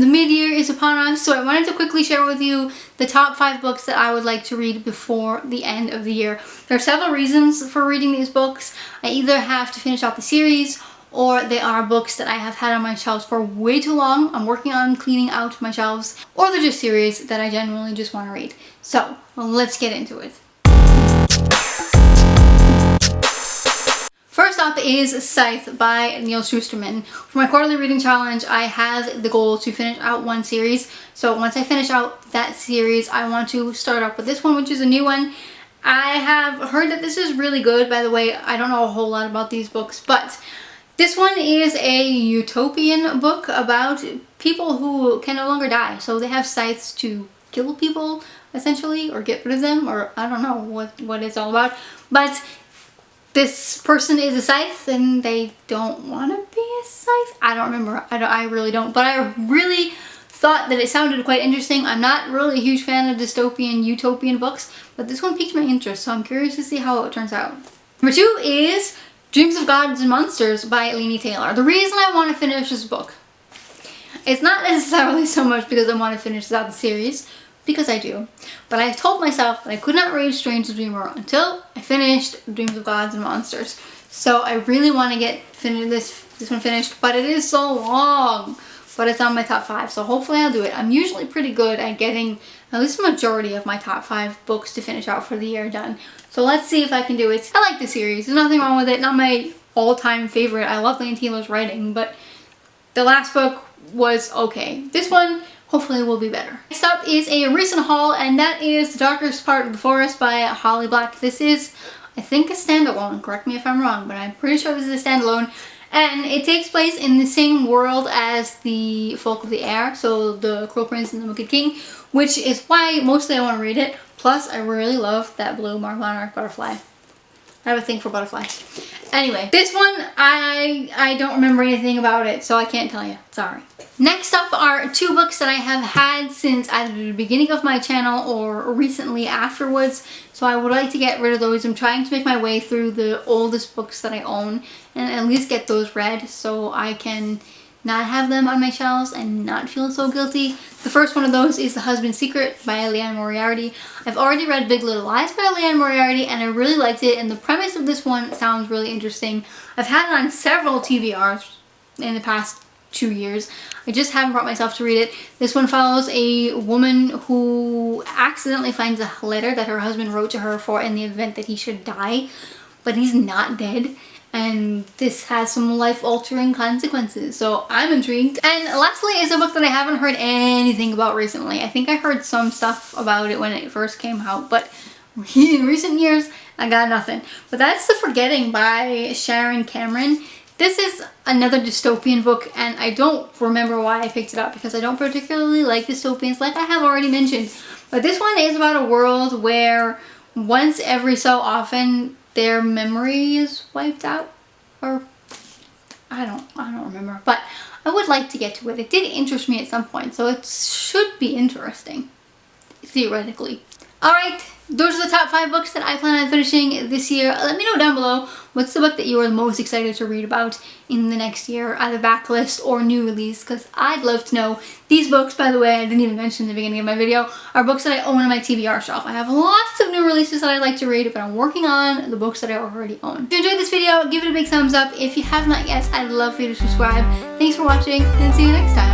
the mid-year is upon us, so I wanted to quickly share with you the top 5 books that I would like to read before the end of the year. There are several reasons for reading these books. I either have to finish out the series, or they are books that I have had on my shelves for way too long. I'm working on cleaning out my shelves, or they're just series that I genuinely just want to read. So let's get into it. First up is Scythe by Neil Shusterman. For my quarterly reading challenge, I have the goal to finish out one series. So once I finish out that series, I want to start up with this one, which is a new one. I have heard that this is really good. By the way, I don't know a whole lot about these books, but this one is a utopian book about people who can no longer die. So they have scythes to kill people, essentially, or get rid of them, or I don't know what it's all about. But this person is a scythe and they don't want to be a scythe. I don't remember. I really don't. But I really thought that it sounded quite interesting. I'm not really a huge fan of dystopian, utopian books, but this one piqued my interest, so I'm curious to see how it turns out. Number 2 is Dreams of Gods and Monsters by Laini Taylor. The reason I want to finish this book, it's not necessarily so much because I want to finish out the series, because I do, but I told myself that I could not read Strange the Dreamer until I finished Dreams of Gods and Monsters. So I really want to get this one finished, but it is so long. But it's on my top 5, so hopefully I'll do it. I'm usually pretty good at getting at least a majority of my top 5 books to finish out for the year done. So let's see if I can do it. I like the series. There's nothing wrong with it. Not my all-time favorite. I love Laini Taylor's writing, but the last book was okay. This one hopefully will be better. Next up is a recent haul, and that is The Darkest Part of the Forest by Holly Black. This is, I think, a standalone. Correct me if I'm wrong, but I'm pretty sure this is a standalone. And it takes place in the same world as the Folk of the Air, so the Cruel Prince and the Wicked King, which is why mostly I want to read it. Plus, I really love that blue Monarch butterfly. I have a thing for butterflies. Anyway, this one, I don't remember anything about it, so I can't tell you. Sorry. Next up are 2 books that I have had since either the beginning of my channel or recently afterwards. So I would like to get rid of those. I'm trying to make my way through the oldest books that I own and at least get those read so I can not have them on my shelves and not feel so guilty. The first one of those is The Husband's Secret by Liane Moriarty. I've already read Big Little Lies by Liane Moriarty and I really liked it, and the premise of this one sounds really interesting. I've had it on several TBRs in the past 2 years. I just haven't brought myself to read it. This one follows a woman who accidentally finds a letter that her husband wrote to her for in the event that he should die, but he's not dead. And this has some life-altering consequences, so I'm intrigued. And lastly is a book that I haven't heard anything about recently. I think I heard some stuff about it when it first came out, but in recent years, I got nothing. But that's The Forgetting by Sharon Cameron. This is another dystopian book, and I don't remember why I picked it up because I don't particularly like dystopians, like I have already mentioned. But this one is about a world where once every so often their memory is wiped out, or I don't remember, but I would like to get to it. It did interest me at some point, so it should be interesting, theoretically. Alright, those are the top 5 books that I plan on finishing this year. Let me know down below what's the book that you are the most excited to read about in the next year, either backlist or new release, because I'd love to know. These books, by the way, I didn't even mention in the beginning of my video, are books that I own on my TBR shelf. I have lots of new releases that I'd like to read, but I'm working on the books that I already own. If you enjoyed this video, give it a big thumbs up. If you have not yet, I'd love for you to subscribe. Thanks for watching, and see you next time.